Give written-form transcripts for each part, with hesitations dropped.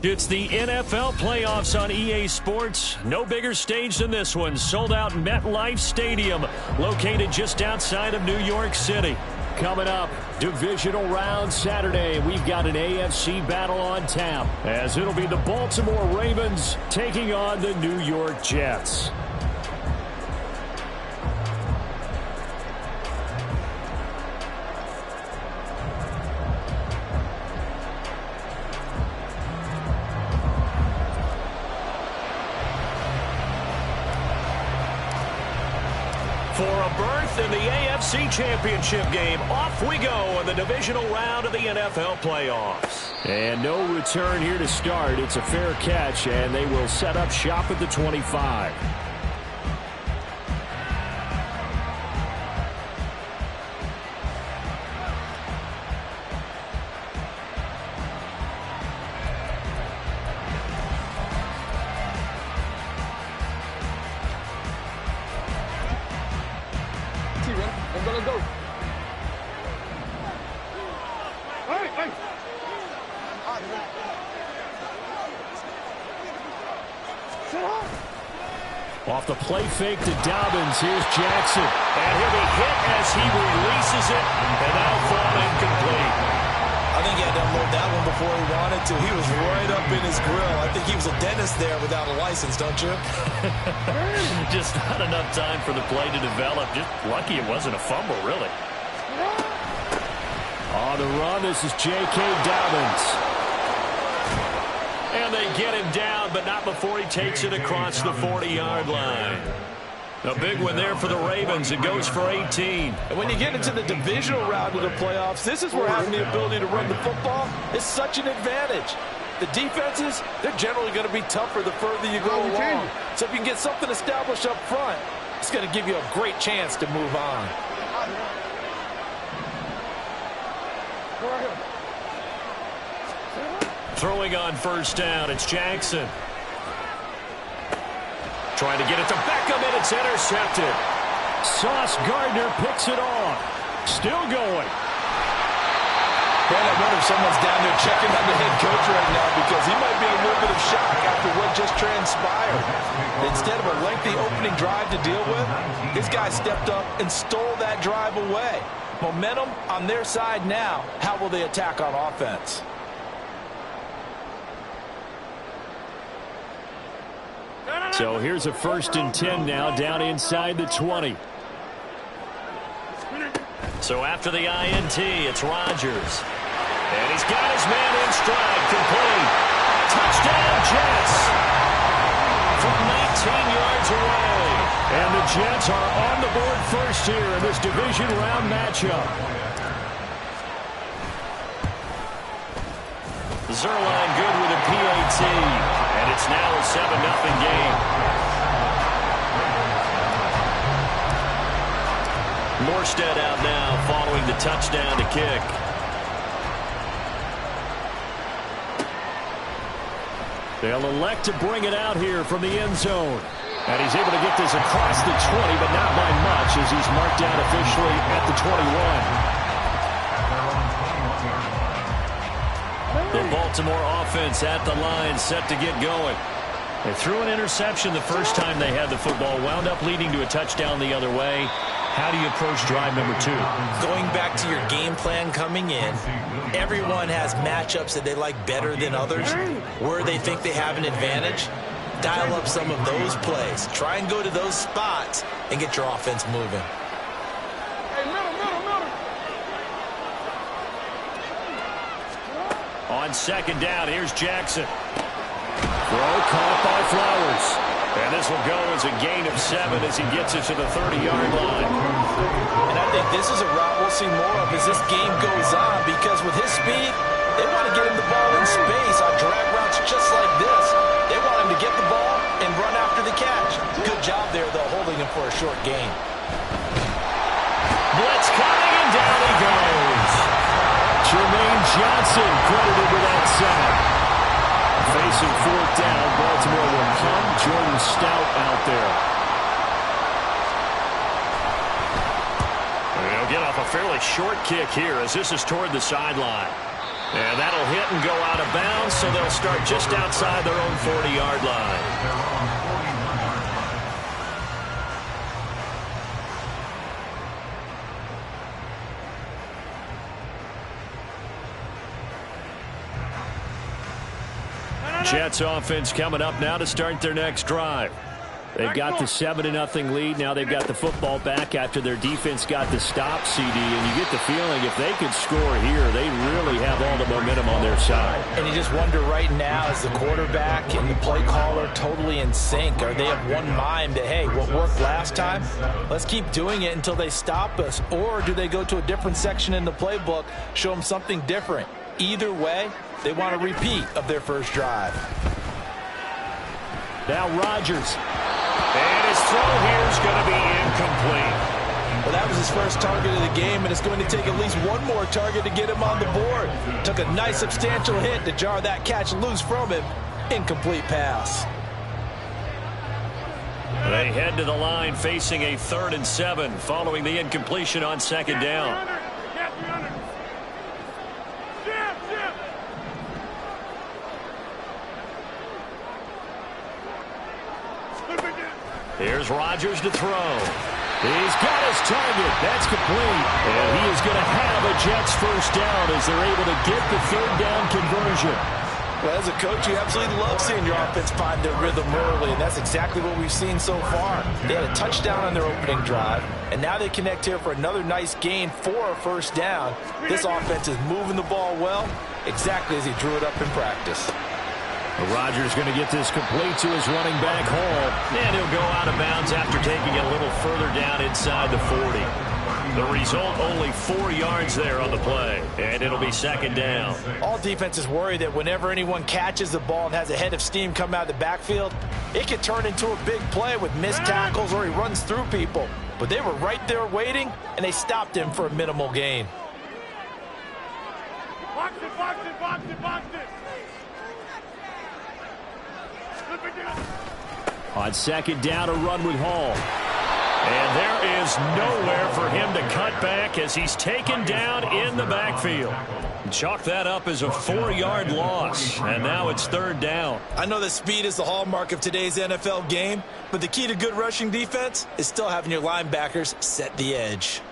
It's the NFL playoffs on EA Sports. No bigger stage than this one. Sold out MetLife Stadium, located just outside of New York City. Coming up, divisional round Saturday. We've got an AFC battle on tap, as it'll be the Baltimore Ravens taking on the New York Jets. For a berth in the AFC Championship game, off we go in the divisional round of the NFL playoffs. And no return here to start. It's a fair catch, and they will set up shop at the 25. Off the play fake to Dobbins. Here's Jackson. And he'll be hit as he releases it. And that'll fall incomplete. I think he had to unload that one before he wanted to. He was right up in his grill. I think he was a dentist there without a license, don't you? Just not enough time for the play to develop. Just lucky it wasn't a fumble, really. On the run, this is J.K. Dobbins. And they get him down, but not before he takes it across the 40-yard line. A big one there for the Ravens. It goes for 18. And when you get into the divisional round of the playoffs, this is where having the ability to run the football is such an advantage. The defenses, they're generally going to be tougher the further you go along. So if you can get something established up front, it's going to give you a great chance to move on. Throwing on first down, it's Jackson. Trying to get it to Beckham, and it's intercepted. Sauce Gardner picks it off. Still going. Man, I wonder if someone's down there checking on the head coach right now, because he might be in a little bit of shock after what just transpired. Instead of a lengthy opening drive to deal with, this guy stepped up and stole that drive away. Momentum on their side now. How will they attack on offense? So here's a 1st and 10 now, down inside the 20. So after the INT, it's Rodgers. And he's got his man in stride, complete. Touchdown, Jets. From 19 yards away. And the Jets are on the board first here in this division round matchup. Zerline good with a PAT. And it's now a 7-0 game. Morstead out now following the touchdown to kick. They'll elect to bring it out here from the end zone. And he's able to get this across the 20, but not by much, as he's marked down officially at the 21. The Baltimore offense at the line, set to get going. They threw an interception the first time they had the football, wound up leading to a touchdown the other way. How do you approach drive number 2? Going back to your game plan coming in, everyone has matchups that they like better than others, where they think they have an advantage. Dial up some of those plays. Try and go to those spots and get your offense moving. On 2nd down, here's Jackson. Throw caught by Flowers. And this will go as a gain of 7 as he gets it to the 30-yard line. And I think this is a route we'll see more of as this game goes on, because with his speed, they want to get him the ball in space on drag routes just like this. They want him to get the ball and run after the catch. Good job there, though, holding him for a short gain. Blitz coming, and down he goes. Jermaine Johnson credited with that sack. Facing 4th down, Baltimore will come. Jordan Stout out there. And he'll get off a fairly short kick here as this is toward the sideline. And that'll hit and go out of bounds, so they'll start just outside their own 40-yard line. Jets offense coming up now to start their next drive. They've got the 7-0 lead. Now they've got the football back after their defense got the stop, CD. And you get the feeling if they could score here, they really have all the momentum on their side. And you just wonder right now, is the quarterback and the play caller totally in sync? Are they of one mind that, hey, what worked last time, let's keep doing it until they stop us? Or do they go to a different section in the playbook, show them something different? Either way, they want a repeat of their first drive. Now Rodgers. And his throw here is going to be incomplete. Well, that was his first target of the game, and it's going to take at least one more target to get him on the board. Took a nice substantial hit to jar that catch loose from him. Incomplete pass. They head to the line facing a 3rd and 7 following the incompletion on 2nd down. Here's Rodgers to throw. He's got his target. That's complete. And he is going to have a Jets first down as they're able to get the 3rd down conversion. Well, as a coach, you absolutely love seeing your offense find their rhythm early, and that's exactly what we've seen so far. They had a touchdown on their opening drive, and now they connect here for another nice gain for a first down. This offense is moving the ball well, exactly as he drew it up in practice. Rodgers going to get this complete to his running back Hall, and he'll go out of bounds after taking it a little further down inside the 40. The result, only 4 yards there on the play, and it'll be 2nd down. All defenses worry that whenever anyone catches the ball and has a head of steam come out of the backfield, it can turn into a big play with missed tackles or he runs through people. But they were right there waiting, and they stopped him for a minimal gain. Box it, box it, box it, box it. On 2nd down, a run with Hall. And there is nowhere for him to cut back as he's taken down in the backfield. Chalk that up as a 4-yard loss, and now it's 3rd down. I know that speed is the hallmark of today's NFL game, but the key to good rushing defense is still having your linebackers set the edge.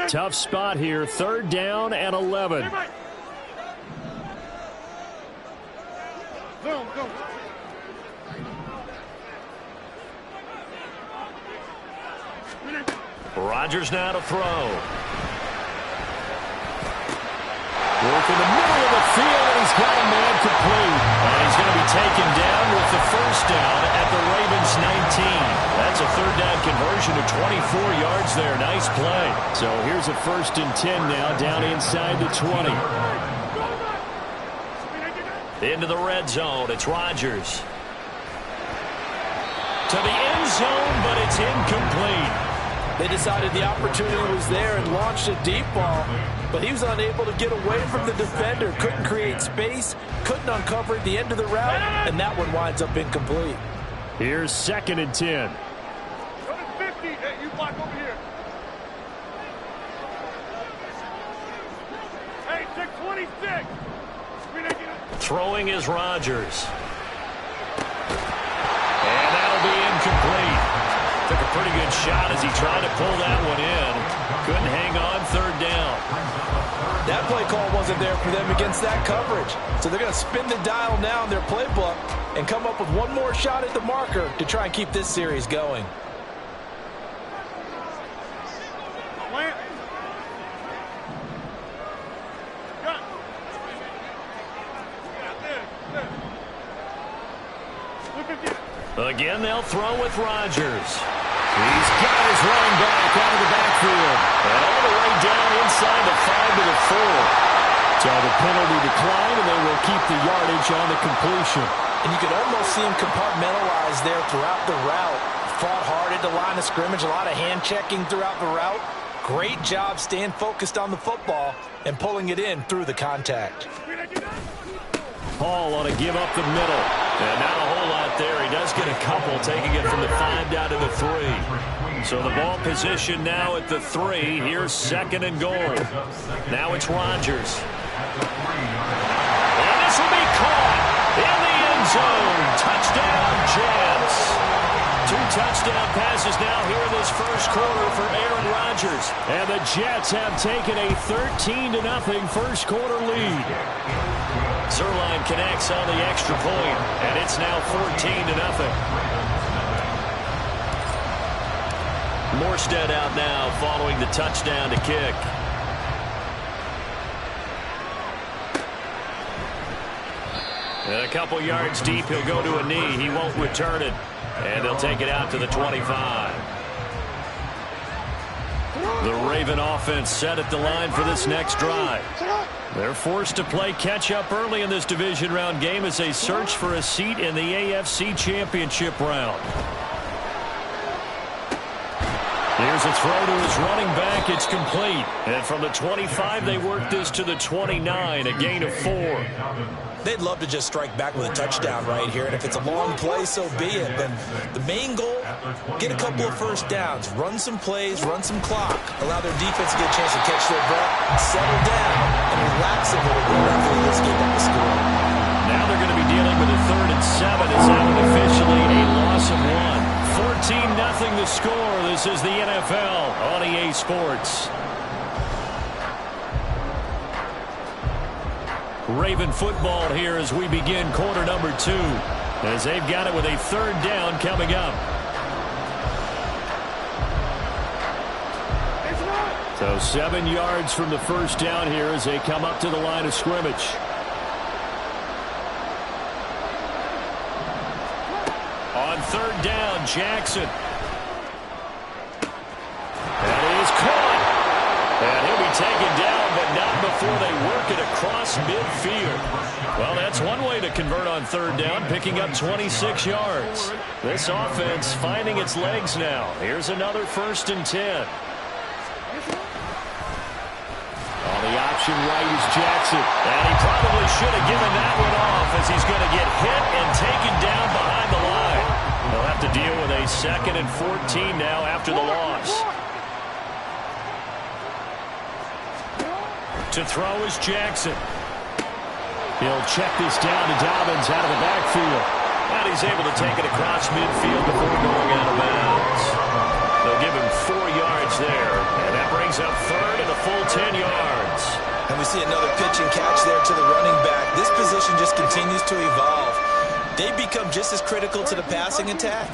Tough spot here, 3rd down and 11. Go, go. Rodgers now to throw. Work in the middle of the field, and he's got a man complete. And he's going to be taken down with the first down at the Ravens 19. That's a 3rd down conversion to 24 yards there. Nice play. So here's a 1st and 10 now down inside the 20. Into the red zone. It's Rodgers. To the end zone, but it's incomplete. They decided the opportunity was there and launched a deep ball, but he was unable to get away from the defender, couldn't create space, couldn't uncover at the end of the route, and that one winds up incomplete. Here's 2nd and 10. Go to 50. Hey, you block over here. Hey, 626. Throwing is Rodgers. And that'll be incomplete. Took a pretty good shot as he tried to pull that one in. Couldn't hang on 3rd down. That play call wasn't there for them against that coverage. So they're going to spin the dial now in their playbook and come up with one more shot at the marker to try and keep this series going. Again, they'll throw with Rodgers. He's got his running back out of the backfield. And all the way down inside the 5 to the 4. So the penalty declined, and they will keep the yardage on the completion. And you could almost see him compartmentalize there throughout the route. Fought hard at the line of scrimmage, a lot of hand checking throughout the route. Great job staying focused on the football and pulling it in through the contact. Hall ought to give up the middle. And not a whole lot there. He does get a couple, taking it from the 5 down to the 3. So the ball position now at the 3. Here's 2nd and goal. Now it's Rodgers. And this will be caught in the end zone. Touchdown, Jets. 2 touchdown passes now here in this first quarter for Aaron Rodgers. And the Jets have taken a 13-0 first quarter lead. Zerline connects on the extra point, and it's now 14-0. Morstead out now following the touchdown to kick. And a couple yards deep, he'll go to a knee. He won't return it. And they'll take it out to the 25. The Raven offense set at the line for this next drive. They're forced to play catch-up early in this division round game as they search for a seat in the AFC Championship round. Here's a throw to his running back. It's complete. And from the 25, they work this to the 29, a gain of 4. They'd love to just strike back with a touchdown right here, and if it's a long play, so be it. But the main goal, get a couple of first downs, run some plays, run some clock, allow their defense to get a chance to catch their breath, settle down, and relax a little bit after this game at the score. Now they're going to be dealing with a 3rd and 7. It's out officially a loss of 1. 14-0 the score. This is the NFL on EA Sports. Raven football here as we begin quarter number 2. As they've got it with a 3rd down coming up. So 7 yards from the first down here as they come up to the line of scrimmage. On 3rd down, Jackson. That is caught. And he'll be taken down, but not before they work it across midfield. Well, that's one way to convert on 3rd down, picking up 26 yards. This offense finding its legs now. Here's another 1st and 10. On the option right is Jackson. And he probably should have given that one off as he's going to get hit and taken down behind the line. They'll have to deal with a 2nd and 14 now after the loss. To throw is Jackson. He'll check this down to Dobbins out of the backfield. And he's able to take it across midfield before going out of bounds. They'll give him 4 yards there. And that brings up 3rd and a full 10 yards. And we see another pitch and catch there to the running back. This position just continues to evolve. They become just as critical to the passing attack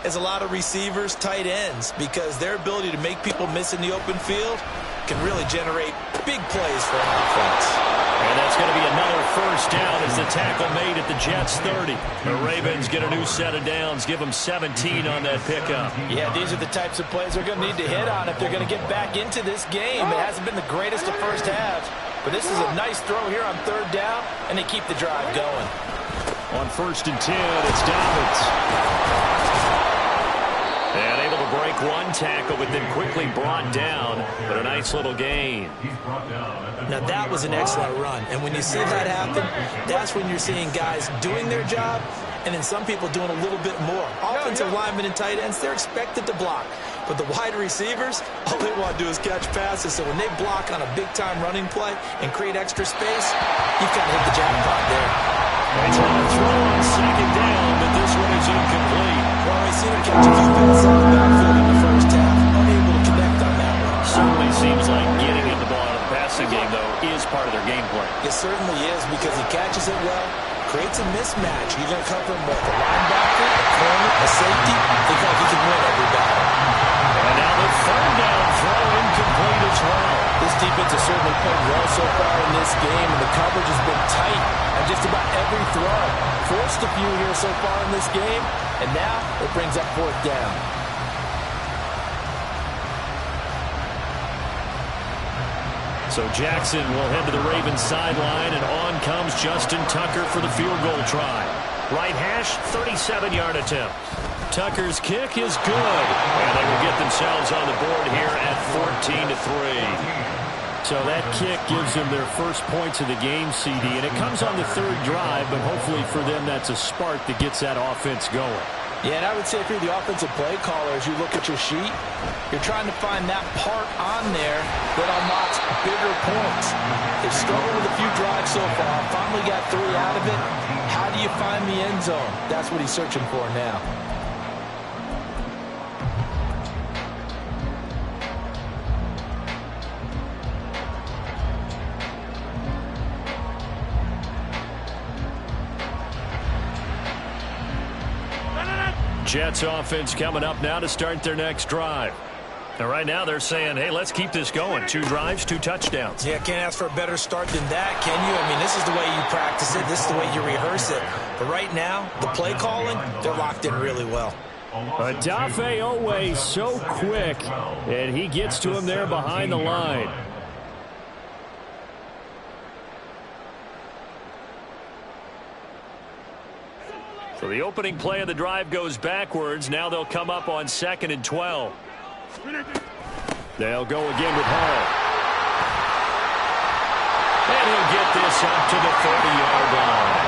as a lot of receivers, tight ends, because their ability to make people miss in the open field can really generate big plays for an offense. And that's going to be another 1st down as the tackle made at the Jets' 30. The Ravens get a new set of downs, give them 17 on that pickup. Yeah, these are the types of plays they're going to need to hit on if they're going to get back into this game. It hasn't been the greatest of first halves, but this is a nice throw here on 3rd down, and they keep the drive going. On 1st and 10, it's Dobbins. And able to break one tackle, but then quickly brought down. But a nice little gain. Now that was an excellent run. And when you see that happen, that's when you're seeing guys doing their job and then some people doing a little bit more. Offensive linemen and tight ends, they're expected to block. But the wide receivers, all they want to do is catch passes. So when they block on a big-time running play and create extra space, you've kind of hit the jackpot there. They try to throw on 2nd down, but this one is incomplete. Well, we've seen him catch a few passes out of the backfield in the first half. Unable to connect on that one. Certainly seems like getting him the ball out of the passing game, though, is part of their game plan. It certainly is because he catches it well, creates a mismatch. You're going to cover him with a linebacker, a corner, a safety. They think he can win every battle. And now the 3rd down throw incomplete as well. This defense has certainly played well so far in this game, and the coverage has been tight on just about every throw. Forced a few here so far in this game, and now it brings up 4th down. So Jackson will head to the Ravens sideline, and on comes Justin Tucker for the field goal try. Right hash, 37-yard attempt. Tucker's kick is good, and they will get themselves on the board here at 14-3. So that kick gives them their first points of the game, CD, and it comes on the 3rd drive, but hopefully for them that's a spark that gets that offense going. Yeah, and I would say if you're the offensive play caller, as you look at your sheet, you're trying to find that part on there that unlocks bigger points. They've struggled with a few drives so far, finally got 3 out of it. How do you find the end zone? That's what he's searching for now. Jets offense coming up now to start their next drive. And right now they're saying, hey, let's keep this going. 2 drives, 2 touchdowns. Yeah, can't ask for a better start than that, can you? I mean, this is the way you practice it. This is the way you rehearse it. But right now, the play calling, they're locked in really well. Odafe Owe so quick, and he gets to him there behind the line. So the opening play of the drive goes backwards. Now they'll come up on 2nd and 12. They'll go again with Hall. And he'll get this up to the 30-yard line.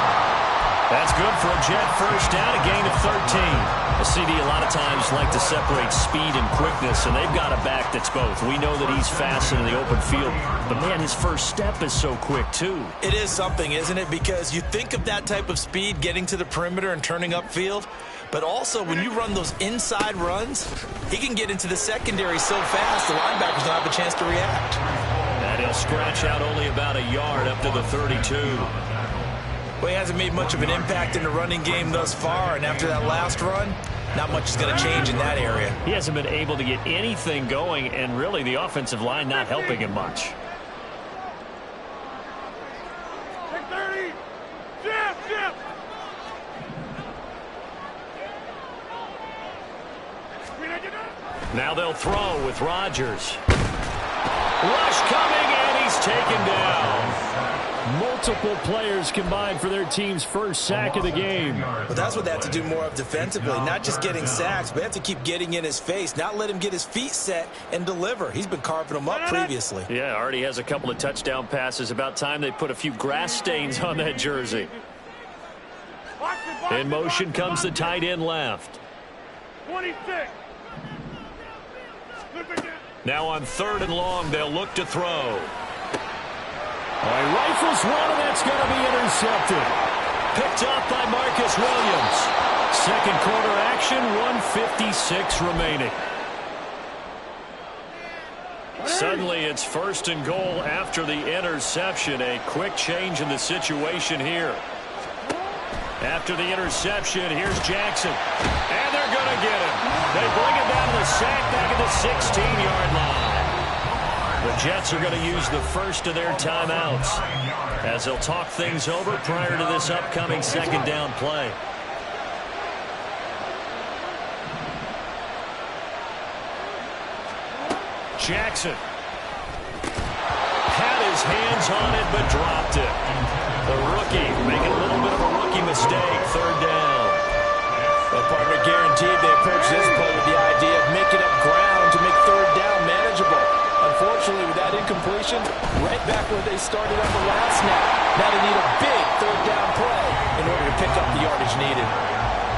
That's good for a Jet first down, a gain of 13. A CD a lot of times like to separate speed and quickness, and they've got a back that's both. We know that he's fast in the open field, but man, his first step is so quick too. It is something, isn't it? Because you think of that type of speed getting to the perimeter and turning upfield, but also when you run those inside runs, he can get into the secondary so fast the linebackers don't have a chance to react. And he'll scratch out only about a yard up to the 32. Well, he hasn't made much of an impact in the running game thus far, and after that last run, not much is going to change in that area. He hasn't been able to get anything going, and really the offensive line not helping him much. Take 30. Jip. Now they'll throw with Rodgers. Rush coming, and he's taken down. Multiple players combined for their team's first sack of the game. But that's what they have to do more of defensively, not just getting sacks, but they have to keep getting in his face, not let him get his feet set and deliver. He's been carving them up previously. Yeah, already has a couple of touchdown passes. About time they put a few grass stains on that jersey. In motion comes the tight end left. 26. Now on 3rd and long, they'll look to throw. He rifles one, and that's going to be intercepted. Picked off by Marcus Williams. Second quarter action, 1:56 remaining. Suddenly it's 1st and goal after the interception. A quick change in the situation here. After the interception, here's Jackson. And they're going to get him. They bring him down to the sack back at the 16-yard line. The Jets are going to use the first of their timeouts as they'll talk things over prior to this upcoming 2nd down play. Jackson had his hands on it but dropped it. The rookie making a little bit of a rookie mistake. 3rd down. Well, partner, guaranteed they approach this play with the idea of making up ground to make 3rd down manageable. Unfortunately, with that incompletion, right back where they started on the last snap. Now they need a big 3rd down play in order to pick up the yardage needed.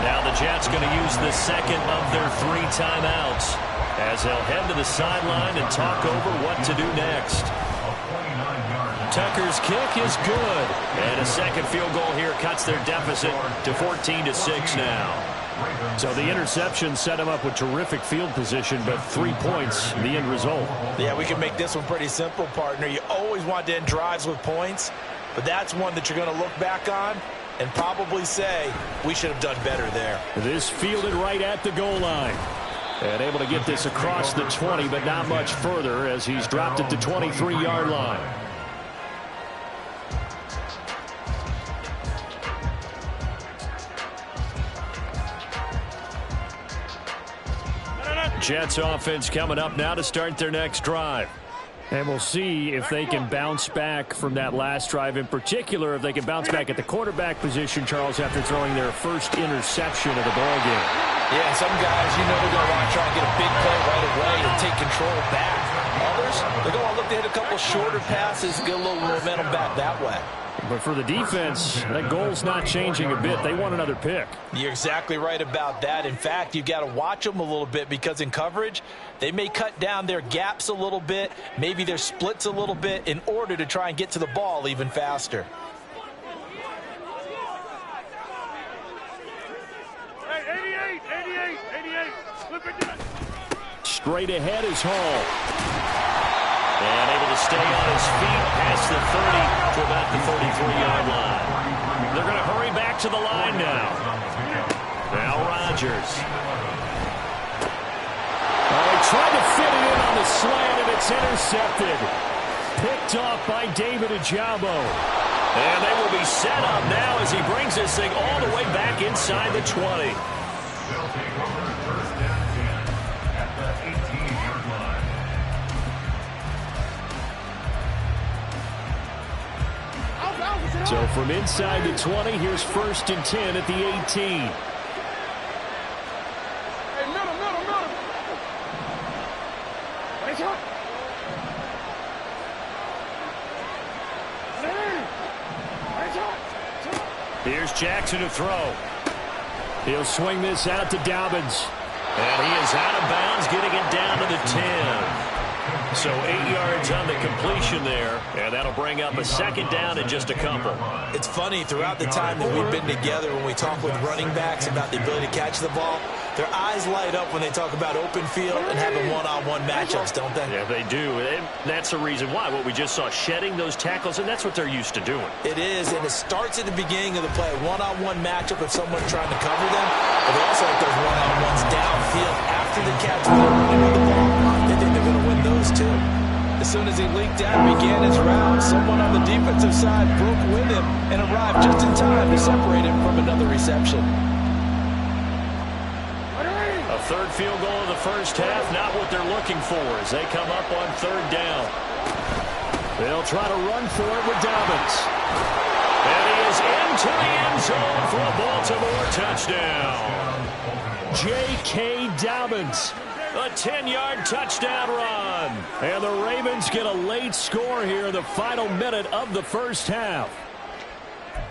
Now the Jets going to use the second of their 3 timeouts as they'll head to the sideline and talk over what to do next. Tucker's kick is good. And a second field goal here cuts their deficit to 14-6 now. So the interception set him up with terrific field position, but 3 points, the end result. Yeah, we can make this one pretty simple, partner. You always want to end drives with points, but that's one that you're going to look back on and probably say, we should have done better there. This fielded right at the goal line. And able to get this across the 20, but not much further as he's dropped it to 23-yard line. Jets offense coming up now to start their next drive. And we'll see if they can bounce back from that last drive. In particular, if they can bounce back at the quarterback position, Charles, after throwing their first interception of the ballgame. Yeah, some guys, you know, they're going to want to try and get a big play right away and take control back. Others, they're going to look to hit a couple shorter passes, get a little momentum back that way. But for the defense, that goal's not changing a bit. They want another pick. You're exactly right about that. In fact, you've got to watch them a little bit because in coverage, they may cut down their gaps a little bit, maybe their splits a little bit in order to try and get to the ball even faster. Hey, 88. Flip it down. Straight ahead is Hall. And able to stay on his feet past the 30 to about the 33-yard line. They're going to hurry back to the line now. Now Rodgers. Oh, he tried to fit it in on the slant, and it's intercepted. Picked off by David Ojabo. And they will be set up now as he brings this thing all the way back inside the 20. So from inside the 20, here's 1st and 10 at the 18. Hey, middle. Nice hot. Here's Jackson to throw. He'll swing this out to Dobbins. And he is out of bounds, getting it down to the 10. So 8 yards on the completion there, and that'll bring up a 2nd down and just a couple. It's funny, throughout the time that we've been together, when we talk with running backs about the ability to catch the ball, their eyes light up when they talk about open field and having one-on-one matchups, don't they? Yeah, they do. And that's the reason why. What we just saw, shedding those tackles, and that's what they're used to doing. It is, and it starts at the beginning of the play. One-on-one matchup if someone's trying to cover them, but they also have those one-on-ones downfield after the catch. They're running with the ball. They think they're going to win those too. As soon as he leaked out and began his route, someone on the defensive side broke with him and arrived just in time to separate him from another reception. A 3rd field goal of the first half, not what they're looking for as they come up on 3rd down. They'll try to run for it with Dobbins. And he is into the end zone for a Baltimore touchdown. J.K. Dobbins. A 10-yard touchdown run. And the Ravens get a late score here in the final minute of the first half.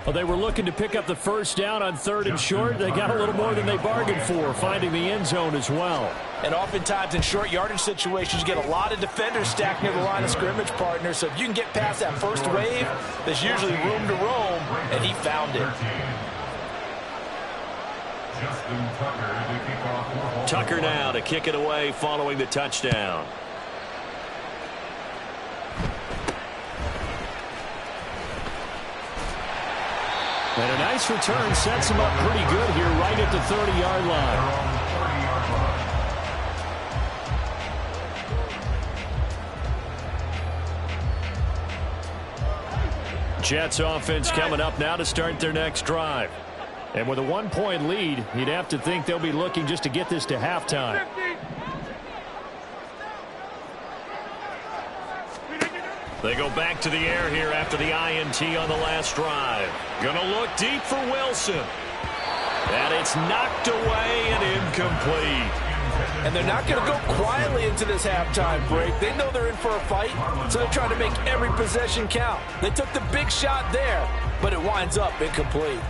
Well, they were looking to pick up the 1st down on 3rd and short. They got a little more than they bargained for, finding the end zone as well. And oftentimes in short yardage situations, you get a lot of defenders stacked near the line of scrimmage, partner. So if you can get past that first wave, there's usually room to roam, and he found it. Tucker now to kick it away following the touchdown. And a nice return sets him up pretty good here right at the 30-yard line. Jets offense coming up now to start their next drive. And with a 1-point lead, you'd have to think they'll be looking just to get this to halftime. They go back to the air here after the INT on the last drive. Gonna look deep for Wilson. And it's knocked away and incomplete. And they're not going to go quietly into this halftime break. They know they're in for a fight, so they're trying to make every possession count. They took the big shot there, but it winds up incomplete.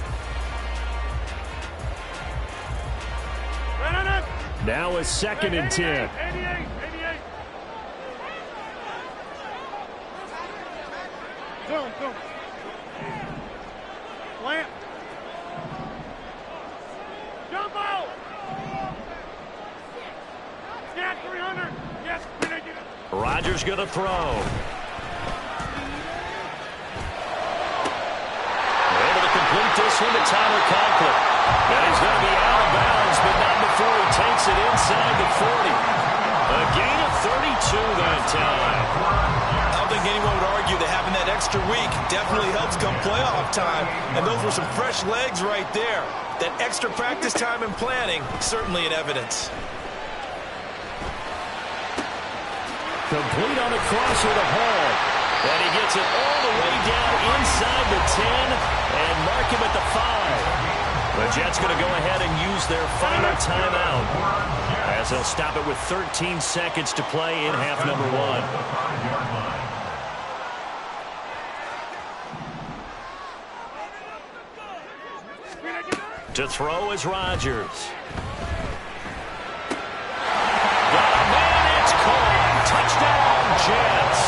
Now a 2nd and 10. 88. Go. Plant. Jump out. Yes, 300. Yes, Rodgers going to throw. Able to complete this one to Tyler Conklin. And he's going to be out of bounds, but not before he takes it inside the 40. A gain of 32 that time. I don't think anyone would argue that having that extra week definitely helps come playoff time. And those were some fresh legs right there. That extra practice time and planning, certainly in evidence. Complete on the crosser to Hall. And he gets it all the way down inside the 10 and mark him at the 5. The Jets going to go ahead and use their final timeout as they'll stop it with 13 seconds to play in half number 1. To throw is Rodgers. Got a man, it's caught. Touchdown, Jets.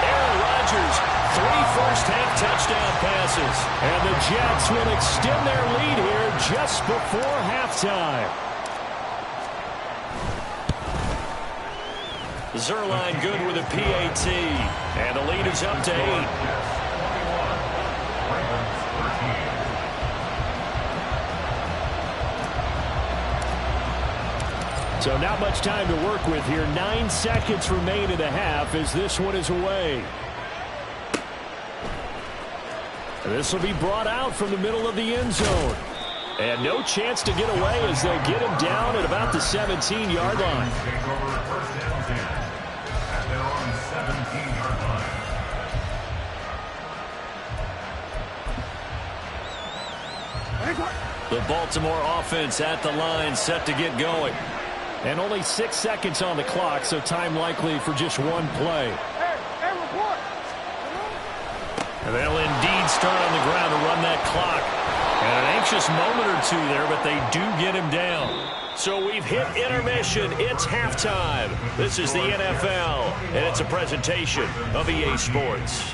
Aaron Rodgers, 3 first-half touchdown passes. And the Jets will extend their lead here just before halftime. Zerline good with a PAT. And the lead is up to 8. So not much time to work with here. 9 seconds remain in the half as this one is away. This will be brought out from the middle of the end zone. And no chance to get away as they'll get him down at about the 17-yard line. The Baltimore offense at the line, set to get going. And only 6 seconds on the clock, so time likely for just one play. And they'll indeed start on the ground to run that clock. And an anxious moment or two there, but they do get him down. So we've hit intermission. It's halftime. This is the NFL, and it's a presentation of EA Sports.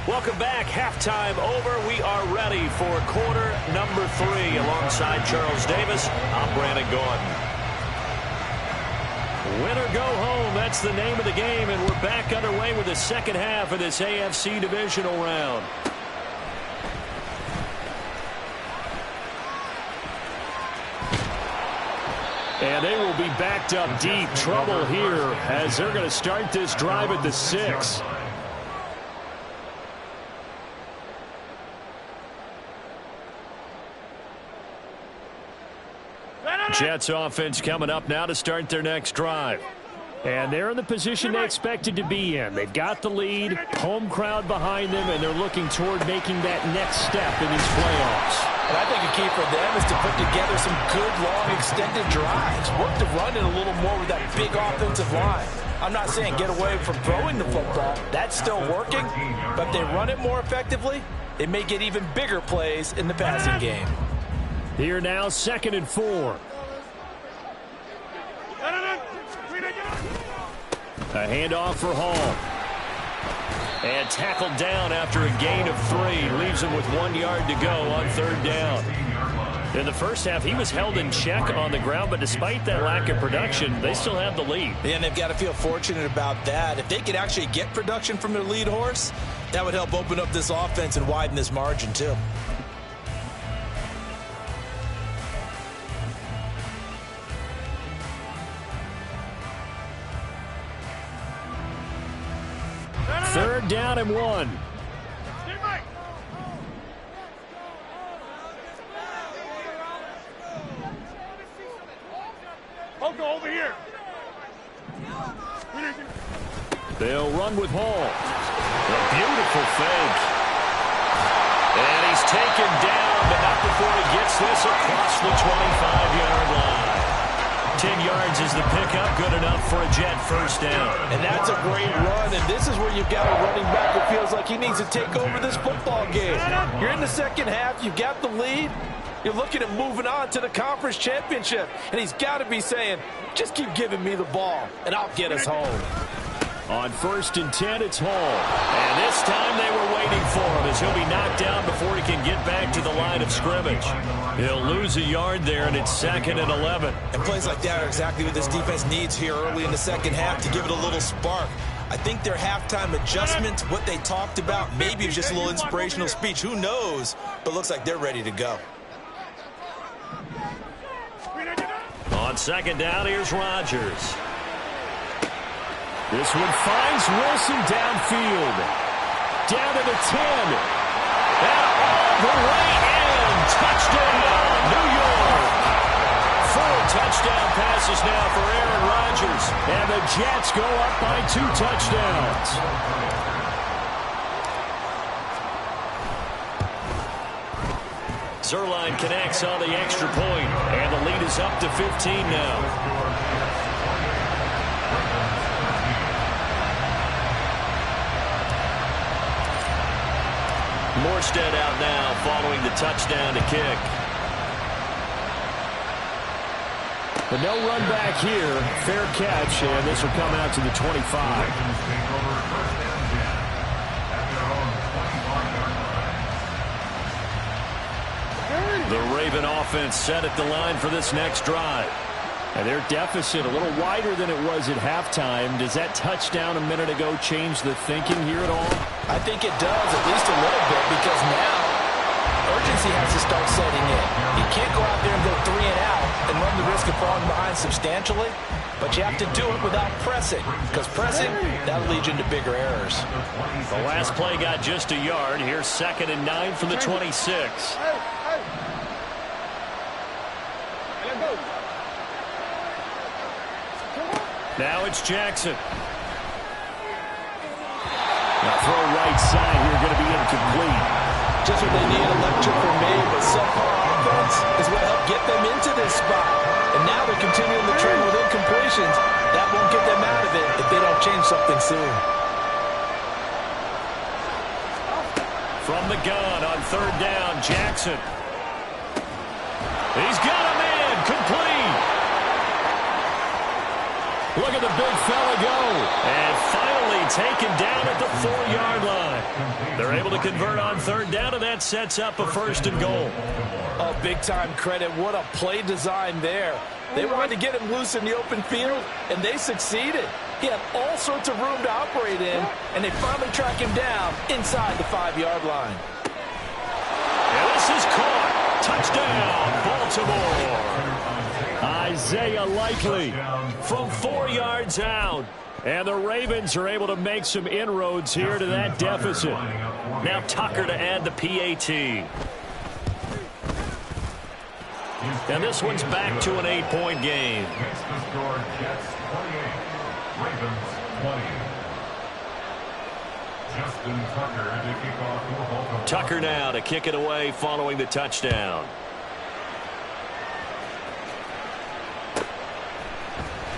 Welcome back. Halftime over. We are ready for quarter number 3. Alongside Charles Davis, I'm Brandon Gordon. Win or go home, that's the name of the game, and we're back underway with the second half of this AFC divisional round. And they will be backed up deep. Trouble here as they're going to start this drive at the 6. Jets offense coming up now to start their next drive. And they're in the position they expected to be in. They've got the lead, home crowd behind them, and they're looking toward making that next step in these playoffs. And I think a key for them is to put together some good, long, extended drives. Work the run in a little more with that big offensive line. I'm not saying get away from throwing the football. That's still working. But if they run it more effectively, they may get even bigger plays in the passing game. Here now, 2nd and 4. A handoff for Hall. And tackled down after a gain of 3. Leaves him with 1 yard to go on 3rd down. In the first half, he was held in check on the ground, but despite that lack of production, they still have the lead. Yeah, and they've got to feel fortunate about that. If they could actually get production from their lead horse, that would help open up this offense and widen this margin too. Third down and 1. I'll go over here. They'll run with Hall. A beautiful fake. And he's taken down, but not before he gets this across the 25-yard line. 10 yards is the pickup, good enough for a Jet first down. And that's a great run, and this is where you've got a running back who feels like he needs to take over this football game. You're in the second half, you've got the lead, you're looking at moving on to the conference championship, and he's got to be saying, just keep giving me the ball, and I'll get us home. On 1st and 10, it's Hall. And this time they were waiting for him as he'll be knocked down before he can get back to the line of scrimmage. He'll lose a yard there, and it's 2nd and 11. And plays like that are exactly what this defense needs here early in the second half to give it a little spark. I think their halftime adjustment, what they talked about, maybe it was just a little inspirational speech. Who knows? But looks like they're ready to go. On 2nd down, here's Rodgers. This one finds Wilson downfield. Down to the 10. And all the way in. Touchdown, New York. 4 touchdown passes now for Aaron Rodgers. And the Jets go up by 2 touchdowns. Zerline connects on the extra point. And the lead is up to 15 now. Armstead out now following the touchdown to kick. But no run back here. Fair catch, and this will come out to the 25. The Raven offense set at the line for this next drive. And their deficit a little wider than it was at halftime. Does that touchdown a minute ago change the thinking here at all? I think it does, at least a little bit, because now urgency has to start setting in. You can't go out there and go 3 and out and run the risk of falling behind substantially, but you have to do it without pressing, because pressing, that'll lead you into bigger errors. The last play got just a yard. Here's 2nd and 9 from the 26. Now it's Jackson. Now throw right side here, going to be incomplete. Just what they need, electric for me, but subpar offense is what helped get them into this spot. And now they're continuing the trend with incompletions. That won't get them out of it if they don't change something soon. From the gun on 3rd down, Jackson. He's got a man, complete. Look at the big fella go. And finally taken down at the 4-yard line. They're able to convert on 3rd down, and that sets up a 1st and goal. Oh, big-time credit. What a play design there. They wanted to get him loose in the open field, and they succeeded. He had all sorts of room to operate in, and they finally track him down inside the 5-yard line. And this is caught. Touchdown, Baltimore. Isaiah Likely From 4 yards out. And the Ravens are able to make some inroads here to that deficit. Now Tucker to add the PAT. And this one's back to an 8-point game. Tucker now to kick it away following the touchdown.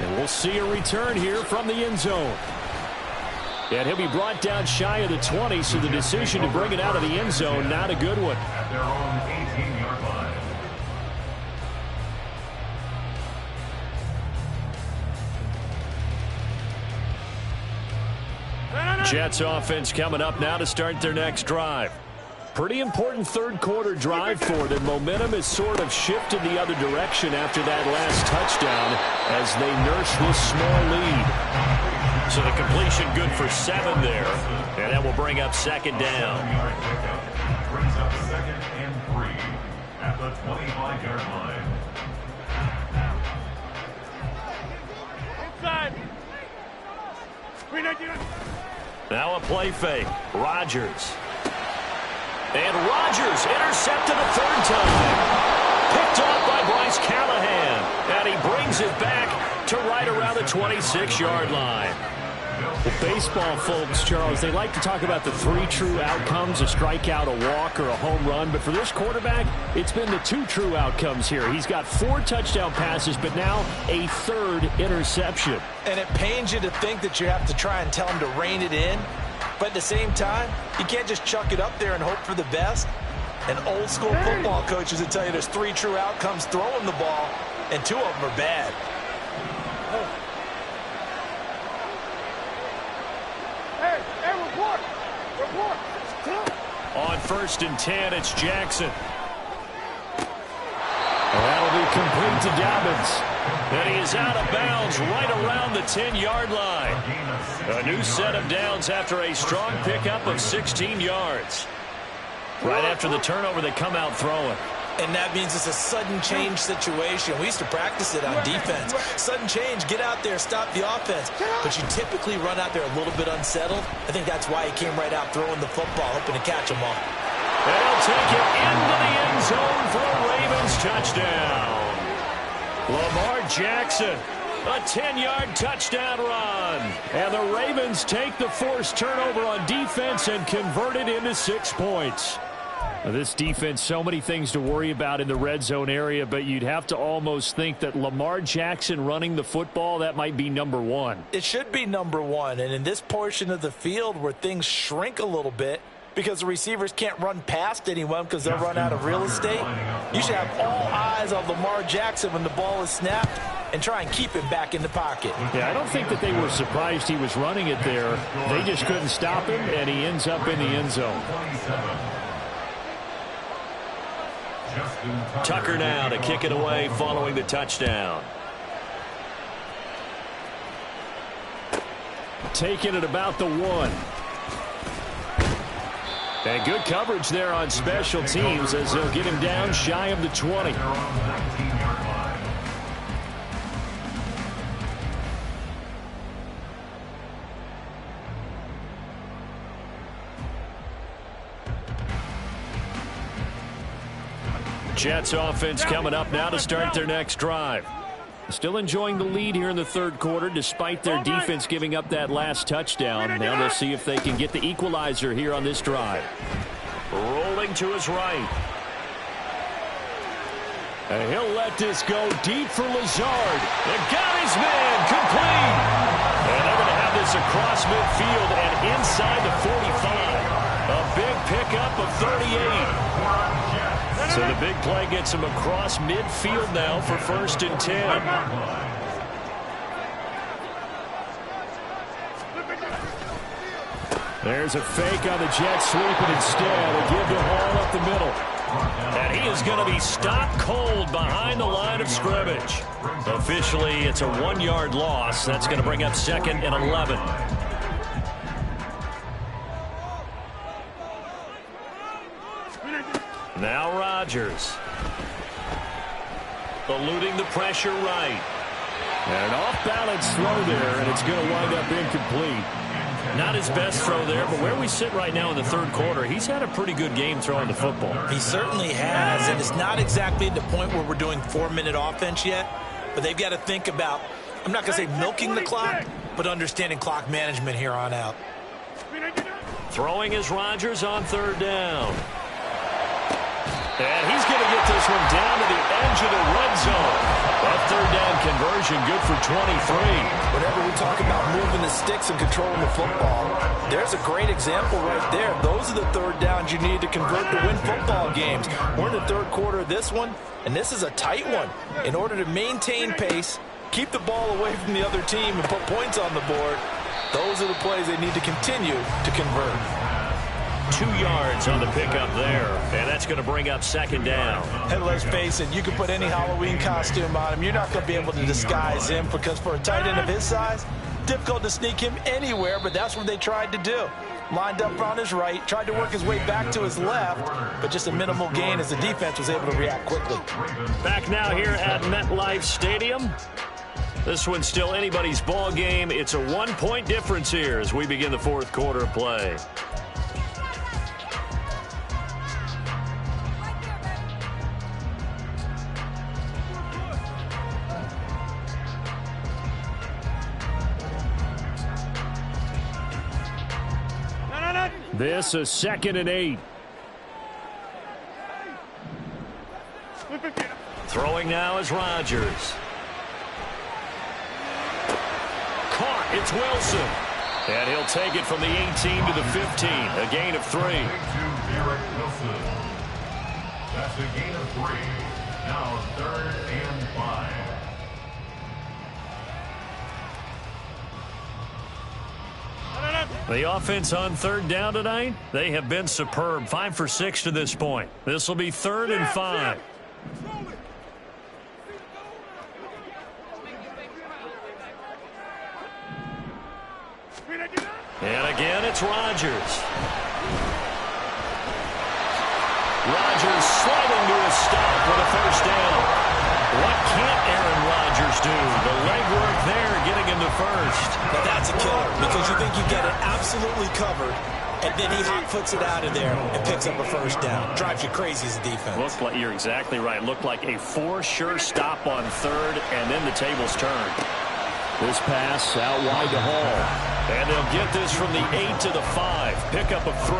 And we'll see a return here from the end zone. And he'll be brought down shy of the 20, so the decision to bring it out of the end zone, not a good one. At their own 18-yard line. Jets offense coming up now to start their next drive. Pretty important 3rd quarter drive for them. Momentum has sort of shifted the other direction after that last touchdown as they nurse this small lead. So the completion good for 7 there. And that will bring up 2nd down. Brings up 2nd and 3 at the 25-yard line. Inside. 319. Now a play fake. Rodgers. And Rodgers intercepted a 3rd time. Picked off by Bryce Callahan. And he brings it back to right around the 26-yard line. The baseball folks, Charles, they like to talk about the 3 true outcomes, a strikeout, a walk, or a home run. But for this quarterback, it's been the 2 true outcomes here. He's got 4 touchdown passes, but now a 3rd interception. And it pains you to think that you have to try and tell him to rein it in. But at the same time, you can't just chuck it up there and hope for the best. And old school football coaches will tell you there's 3 true outcomes throwing the ball, and 2 of them are bad. Report. On 1st and 10, it's Jackson. That'll be complete to Dobbins. And he is out of bounds right around the 10-yard line. A new set of downs after a strong pickup of 16 yards. Right after the turnover, they come out throwing. And that means it's a sudden change situation. We used to practice it on defense. Sudden change, get out there, stop the offense. But you typically run out there a little bit unsettled. I think that's why he came right out throwing the football, hoping to catch them all. And he'll take it into the end zone for a Ravens touchdown. Lamar Jackson, a 10-yard touchdown run. And the Ravens take the forced turnover on defense and convert it into 6 points. This defense, so many things to worry about in the red zone area, but you'd have to almost think that Lamar Jackson running the football, that might be number 1. It should be number 1, and in this portion of the field where things shrink a little bit, because the receivers can't run past anyone because they'll run out of real estate. You should have all eyes on Lamar Jackson when the ball is snapped and try and keep him back in the pocket. Yeah, I don't think that they were surprised he was running it there. They just couldn't stop him, and he ends up in the end zone. Tucker now to kick it away following the touchdown. Taking it about the 1. And good coverage there on special teams as they'll get him down shy of the 20. Jets offense coming up now to start their next drive. Still enjoying the lead here in the third quarter despite their defense giving up that last touchdown. Now they'll see if they can get the equalizer here on this drive. Rolling to his right. And he'll let this go deep for Lazard. And got his man complete. And they're going to have this across midfield and inside the 45. A big pickup of 38. So the big play gets him across midfield now for 1st and 10. There's a fake on the Jets sweep, and instead a give to Hall up the middle. And he is going to be stopped cold behind the line of scrimmage. Officially, it's a 1-yard loss. That's going to bring up 2nd and 11. Now Rodgers. Eluding the pressure right. And an off-balance throw there, and it's going to wind up incomplete. Not his best throw there, but where we sit right now in the third quarter, he's had a pretty good game throwing the football. He certainly has, and it's not exactly the point where we're doing 4-minute offense yet, but they've got to think about, I'm not going to say milking the clock, but understanding clock management here on out. Throwing is Rodgers on 3rd down. And he's going to get this one down to the edge of the red zone. That 3rd down conversion good for 23. Whenever we talk about moving the sticks and controlling the football, there's a great example right there. Those are the 3rd downs you need to convert to win football games. We're in the third quarter of this one, and this is a tight one. In order to maintain pace, keep the ball away from the other team, and put points on the board, those are the plays they need to continue to convert. 2 yards on the pickup there, and that's going to bring up 2nd down. And let's face it, you can put any Halloween costume on him. You're not going to be able to disguise him because for a tight end of his size, difficult to sneak him anywhere, but that's what they tried to do. Lined up on his right, tried to work his way back to his left, but just a minimal gain as the defense was able to react quickly. Back now here at MetLife Stadium. This one's still anybody's ball game. It's a 1-point difference here as we begin the fourth quarter of play. This is 2nd and 8. Throwing now is Rodgers. Caught. It's Wilson. And he'll take it from the 18 to the 15. A gain of 3. That's a gain of 3. Now 3rd and 5. The offense on 3rd down tonight, they have been superb. 5 for 6 to this point. This will be 3rd and 5. And again, it's Rodgers. Rodgers sliding to a stop with a 1st down. What can't Aaron Rodgers do? The legwork there getting him to 1st. Now that's a killer because you think you get it absolutely covered, and then he hot foots it out of there and picks up a 1st down. Drives you crazy as a defense. Looked like, you're exactly right. Looked like a for sure stop on 3rd, and then the tables turned. This pass out wide to Hall. And they'll get this from the 8 to the 5. Pickup of 3.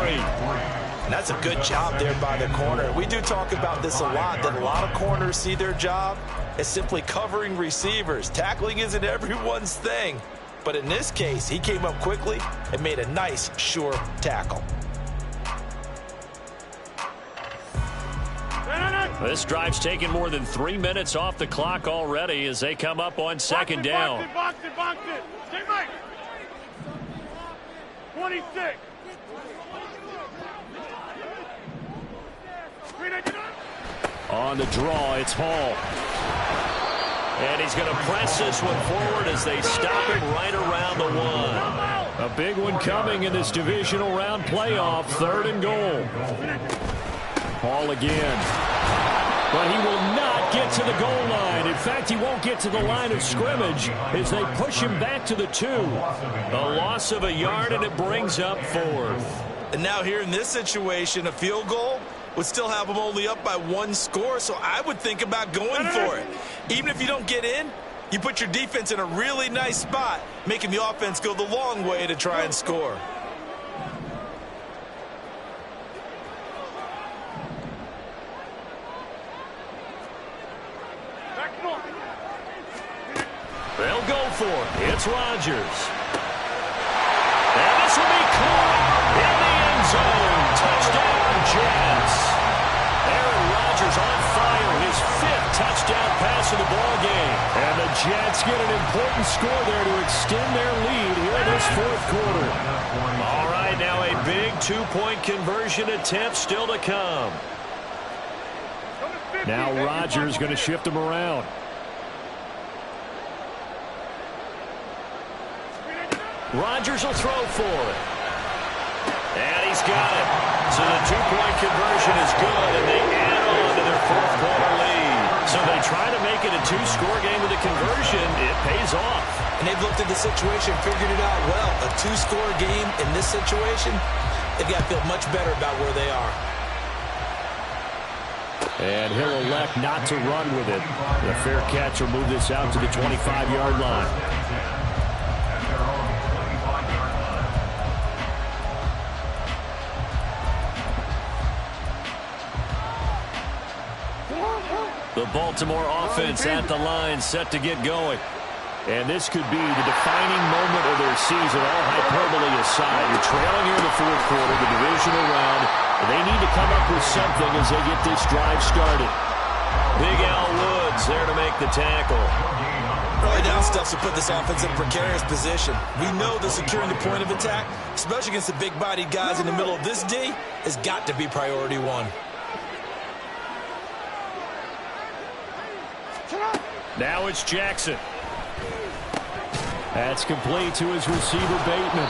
And that's a good job there by the corner. We do talk about this a lot, that a lot of corners see their job as simply covering receivers. Tackling isn't everyone's thing. But in this case, he came up quickly and made a nice, sure tackle. This drive's taken more than 3 minutes off the clock already as they come up on second down. Box it. Stay right. 26. On the draw, it's Hall. And he's going to press this one forward as they stop him right around the 1. A big one coming in this divisional round playoff, 3rd and goal. Hall again. But he will not get to the goal line. In fact, he won't get to the line of scrimmage as they push him back to the 2. A loss of a yard, and it brings up 4th. And now here in this situation, a field goal would still have them only up by 1 score, so I would think about going for it. Even if you don't get in, you put your defense in a really nice spot, making the offense go the long way to try and score. They'll go for it. It's Rodgers. And this will be caught in the end zone. Touchdown, Jets. Aaron Rodgers on fire. His 5th touchdown pass of the ball game. And the Jets get an important score there to extend their lead here in this 4th quarter. All right, now a big 2-point conversion attempt still to come. Now Rodgers going to shift him around. Rodgers will throw for it. And he's got it. So the 2-point conversion is good, and they add on to their 4th quarter lead. So they try to make it a 2-score game with a conversion. It pays off. And they've looked at the situation, figured it out well. A 2-score game in this situation, they've got to feel much better about where they are. And he'll elect not to run with it. The fair catch will move this out to the 25-yard line. The Baltimore offense at the line, set to get going. And this could be the defining moment of their season, all hyperbole aside. You're trailing here in the 4th quarter, the divisional round. They need to come up with something as they get this drive started. Big Al Woods there to make the tackle. Early down stuff to put this offense in a precarious position. We know that securing the point of attack, especially against the big-bodied guys in the middle of this D, has got to be priority 1. Now it's Jackson. That's complete to his receiver, Bateman.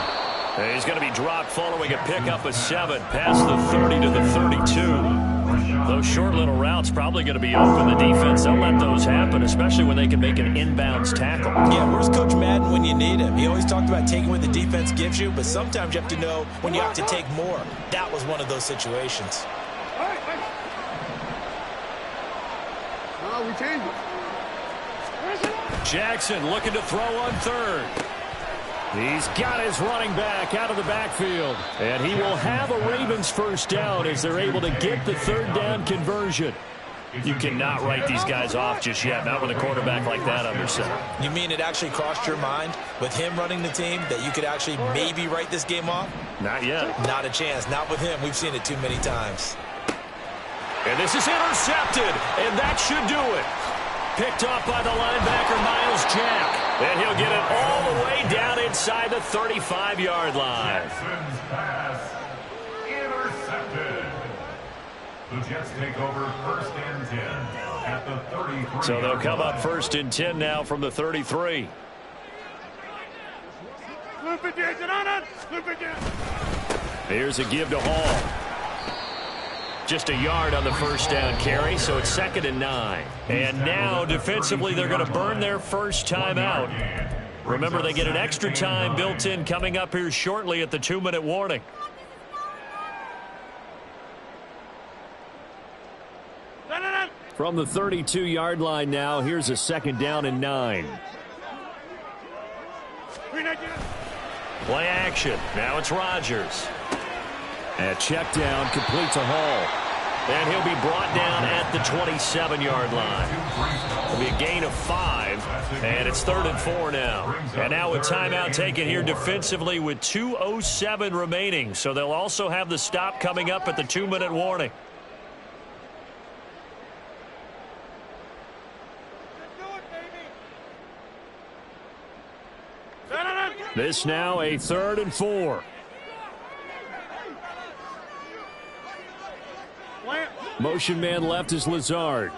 And he's going to be dropped following a pickup of 7 past the 30 to the 32. Those short little routes probably going to be open. The defense, they'll let those happen, especially when they can make an inbounds tackle. Yeah, where's Coach Madden when you need him? He always talked about taking what the defense gives you, but sometimes you have to know when you have to take more. That was one of those situations. No, we changed it. Jackson looking to throw on 3rd. He's got his running back out of the backfield. And he will have a Ravens 1st down as they're able to get the 3rd down conversion. You cannot write these guys off just yet, not with a quarterback like that under center. You mean it actually crossed your mind with him running the team that you could actually maybe write this game off? Not yet. Not a chance. Not with him. We've seen it too many times. And this is intercepted, and that should do it. Picked off by the linebacker, Miles Jack. And he'll get it all the way down inside the 35-yard line. Jackson's pass intercepted. The Jets take over 1st and 10 at the 33. So they'll come up 1st and 10 now from the 33. Here's a give to Hall. Just a yard on the 1st down carry, so it's 2nd and 9. And now, defensively, they're going to burn their first time out. Remember, they get an extra time built in coming up here shortly at the 2-minute warning. From the 32-yard line now, here's a 2nd down and 9. Play action. Now it's Rodgers. And check down, complete to Hall. And he'll be brought down at the 27-yard line. It'll be a gain of 5, and it's 3rd and 4 now. And now a timeout taken here defensively with 2:07 remaining. So they'll also have the stop coming up at the 2-minute warning. This now a 3rd and 4. Motion man left is Lazard.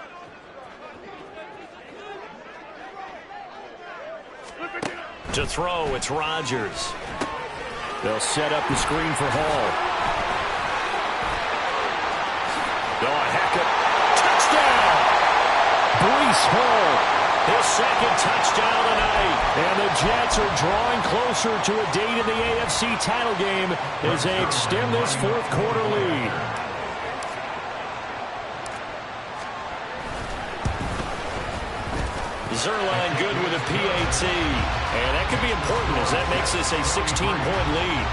To throw, it's Rodgers. They'll set up the screen for Hall. Hackett. Touchdown! Breece Hall, his 2nd touchdown tonight. And the Jets are drawing closer to a date in the AFC title game as they extend this 4th quarter lead. Zerline good with a PAT. And that could be important as that makes this a 16-point lead.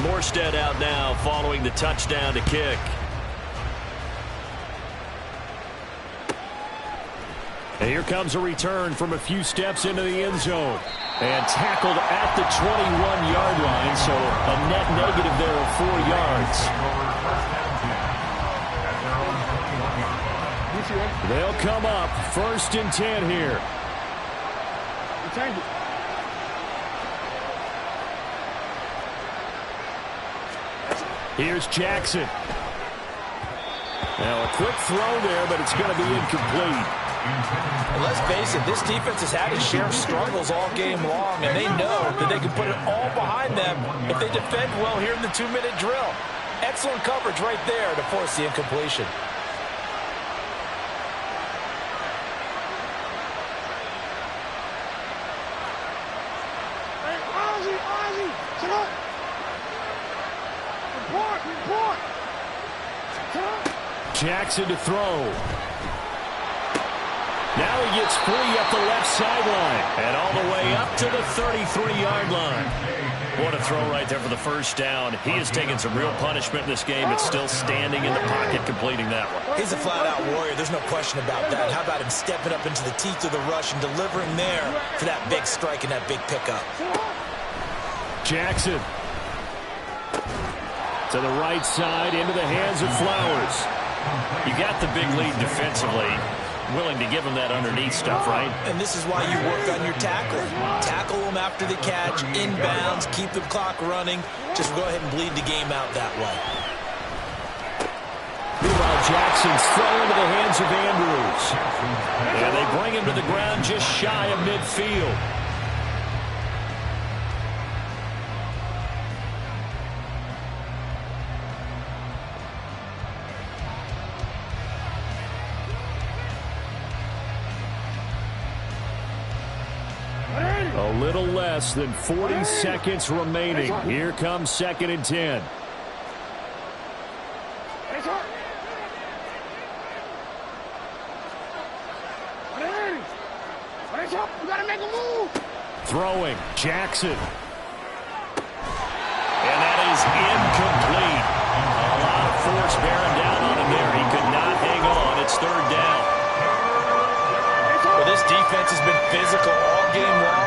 Morstead out now following the touchdown to kick. And here comes a return from a few steps into the end zone. And tackled at the 21-yard line, so a net negative there of 4 yards. They'll come up 1st and 10 here. Here's Jackson. Now a quick throw there, but it's going to be incomplete. And let's face it, this defense has had its share of struggles all game long, and they know that they can put it all behind them if they defend well here in the 2-minute drill. Excellent coverage right there to force the incompletion. Jackson to throw. Now he gets free up the left sideline. And all the way up to the 33-yard line. What a throw right there for the 1st down. He has taken some real punishment in this game, but still standing in the pocket completing that one. He's a flat-out warrior. There's no question about that. How about him stepping up into the teeth of the rush and delivering there for that big strike and that big pickup. Jackson. To the right side, into the hands of Flowers. You got the big lead defensively. Willing to give him that underneath stuff, right? And this is why you work on your tackling. Tackle them after the catch, inbounds, keep the clock running. Just go ahead and bleed the game out that way. Meanwhile, Jackson's thrown into the hands of Andrews. And they bring him to the ground just shy of midfield. A little less than 40 seconds remaining. Here comes 2nd and 10. Throwing, Jackson. And that is incomplete. A lot of force bearing down on him there. He could not hang on. It's 3rd down. Well, this defense has been physical all game long.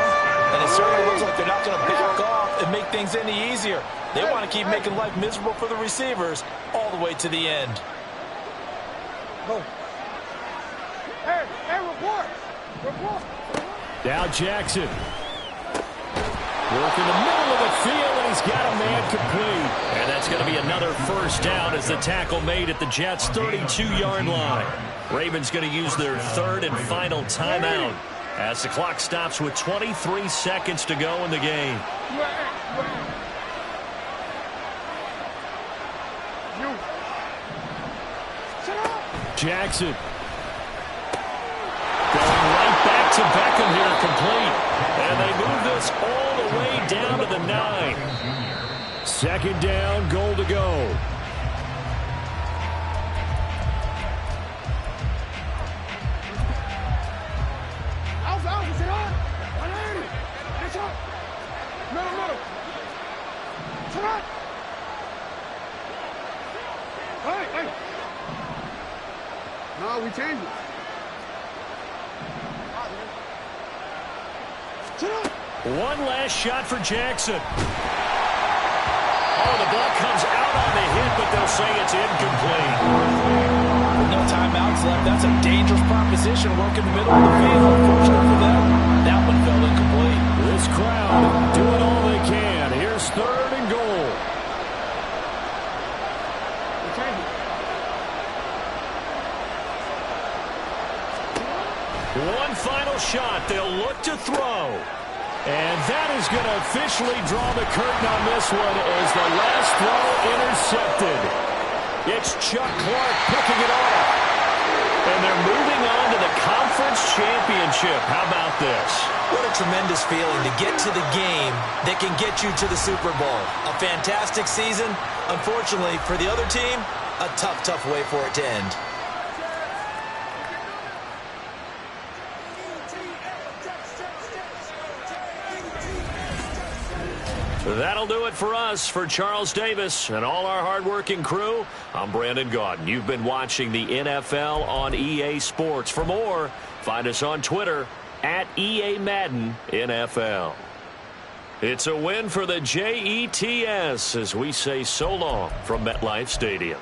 And it certainly looks like they're not going to back off and make things any easier. They want to keep making life miserable for the receivers all the way to the end. Hey, report. Now Jackson. Work in the middle of the field, and he's got a man complete. And that's going to be another 1st down as the tackle made at the Jets' 32-yard line. Ravens going to use their 3rd and final timeout as the clock stops with 23 seconds to go in the game. Jackson. Going right back to Beckham here, complete. And they move this all the way down to the 9. 2nd down, goal to go. Hey. No, we changed it. One last shot for Jackson. Oh, the ball comes out on the hit, but they'll say it's incomplete. With no timeouts left, that's a dangerous proposition. Work in the middle of the field. Unfortunately for them, that one fell incomplete. One final shot. They'll look to throw. And that is going to officially draw the curtain on this one as the last throw intercepted. It's Chuck Clark picking it off. And they're moving on to the conference championship. How about this? What a tremendous feeling to get to the game that can get you to the Super Bowl. A fantastic season. Unfortunately, for the other team, a tough, tough way for it to end. That'll do it for us. For Charles Davis and all our hardworking crew, I'm Brandon Gaudin. You've been watching the NFL on EA Sports. For more, find us on Twitter at EA Madden NFL. It's a win for the Jets as we say so long from MetLife Stadium.